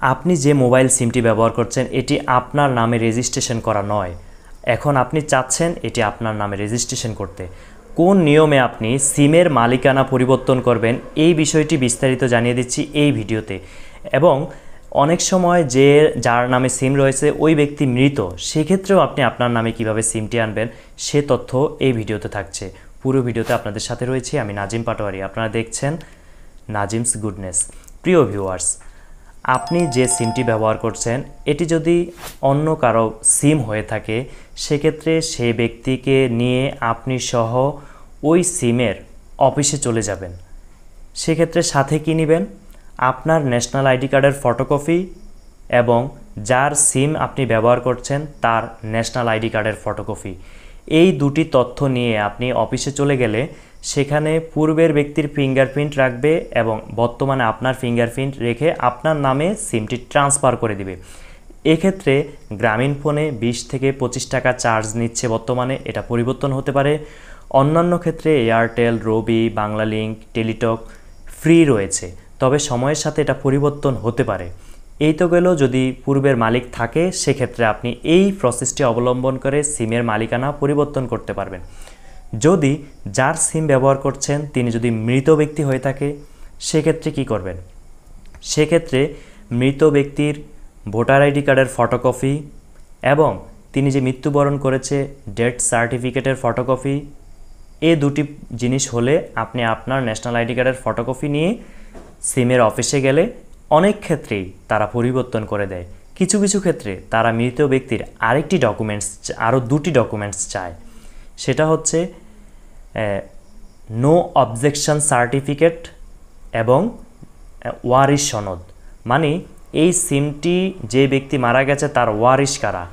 আপনি যে মোবাইল সিমটি ব্যবহার করছেন এটি আপনার নামে রেজিস্ট্রেশন করা নয়। এখন আপনি চাচ্ছেন এটি আপনার নামে রেজিস্ট্রেশন করতে। কোন নিয়মে আপনি সিমের মালিকানা পরিবর্তন করবেন এই বিষয়টি বিস্তারিত জানিয়ে দিচ্ছি এই ভিডিওতে। এবং অনেক সময় যার নামে সিম রয়েছে ওই ব্যক্তি মৃত, সেক্ষেত্রেও আপনি আপনার নামে কিভাবে সিমটি আনবেন সে তথ্য এই ভিডিওতে থাকছে। পুরো ভিডিওতে আপনাদের সাথে রয়েছি আমি নাজিম পাটোয়ারি। আপনারা দেখছেন নাজিমস গুডনেস। প্রিয় ভিউয়ার্স, আপনি যে সিমটি ব্যবহার করছেন এটি যদি অন্য কারো সিম হয়ে থাকে সেক্ষেত্রে সেই ব্যক্তিকে নিয়ে আপনি সহ ওই সিমের অফিসে চলে যাবেন। সেক্ষেত্রে সাথে কী নেবেন? আপনার ন্যাশনাল আইডি কার্ডের ফটোকপি এবং যার সিম আপনি ব্যবহার করছেন তার ন্যাশনাল আইডি কার্ডের ফটোকপি। এই দুটি তথ্য নিয়ে আপনি অফিসে চলে গেলে সেখানে পূর্বের ব্যক্তির ফিঙ্গারপ্রিন্ট রাখবে এবং বর্তমানে আপনার ফিঙ্গারপ্রিন্ট রেখে আপনার নামে সিমটি ট্রান্সফার করে দিবে। এক্ষেত্রে গ্রামীণ ফোনে 20 থেকে 25 টাকা চার্জ নিচ্ছে বর্তমানে, এটা পরিবর্তন হতে পারে। অন্যান্য ক্ষেত্রে এয়ারটেল, রবি, বাংলা লিঙ্ক, টেলিটক ফ্রি রয়েছে, তবে সময়ের সাথে এটা পরিবর্তন হতে পারে। এই তো গেল যদি পূর্বের মালিক থাকে, সেক্ষেত্রে আপনি এই প্রসেসটি অবলম্বন করে সিমের মালিকানা পরিবর্তন করতে পারবেন। যদি যার সিম ব্যবহার করছেন তিনি যদি মৃত ব্যক্তি হয়ে থাকে সেক্ষেত্রে কি করবেন? সেক্ষেত্রে মৃত ব্যক্তির ভোটার আইডি কার্ডের ফটোকপি এবং তিনি যে মৃত্যুবরণ করেছে ডেথ সার্টিফিকেটের ফটোকপি, এই দুটি জিনিস হলে আপনি আপনার ন্যাশনাল আইডি কার্ডের ফটোকপি নিয়ে সিমের অফিসে গেলে অনেক ক্ষেত্রেই তারা পরিবর্তন করে দেয়। কিছু কিছু ক্ষেত্রে তারা মৃত ব্যক্তির আরও দুটি ডকুমেন্টস চায়। সেটা হচ্ছে নো অবজেকশন সার্টিফিকেট এবং ওয়ারিশ সনদ। মানে এই সিমটি যে ব্যক্তি মারা গেছে তার ওয়ারিশ কারা,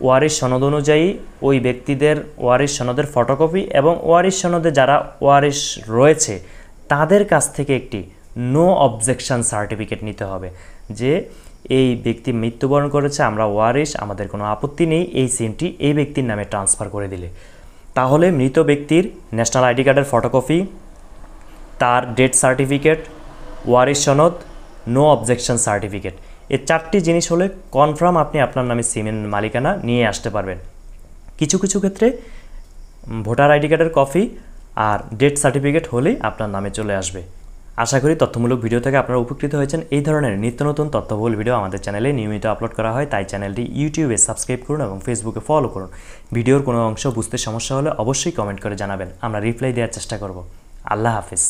ওয়ারিশ সনদ অনুযায়ী ওই ব্যক্তিদের ওয়ারিশ সনদের ফটোকপি এবং ওয়ারিশ সনদে যারা ওয়ারিশ রয়েছে তাদের কাছ থেকে একটি নো অবজেকশন সার্টিফিকেট নিতে হবে যে এই ব্যক্তি মৃত্যুবরণ করেছে, আমরা ওয়ারিশ, আমাদের কোনো আপত্তি নেই এই সিমটি এই ব্যক্তির নামে ট্রান্সফার করে দিলে। তাহলে মৃত ব্যক্তির ন্যাশনাল আইডি কার্ডের ফটোকপি, তার ডেথ সার্টিফিকেট, ওয়ারিশ সনদ, নো অবজেকশন সার্টিফিকেট, এই চারটি জিনিস হলে কনফার্ম আপনি আপনার নামে সিমের মালিকানা নিয়ে আসতে পারবেন। কিছু কিছু ক্ষেত্রে ভোটার আইডি কার্ডের কপি আর ডেথ সার্টিফিকেট হলেই আপনার নামে চলে আসবে। আশা করি তথ্যমূলক ভিডিও থেকে আপনারা উপকৃত হয়েছেন। এই ধরনের নিত্য নতুন তথ্যবহুল ভিডিও আমাদের চ্যানেলে নিয়মিত আপলোড করা হয়, তাই চ্যানেলটি ইউটিউবে সাবস্ক্রাইব করুন এবং ফেসবুকে ফলো করুন। ভিডিওর কোনো অংশ বুঝতে সমস্যা হলে অবশ্যই কমেন্ট করে জানাবেন, আমরা রিপ্লাই দেওয়ার চেষ্টা করব। আল্লাহ হাফিজ।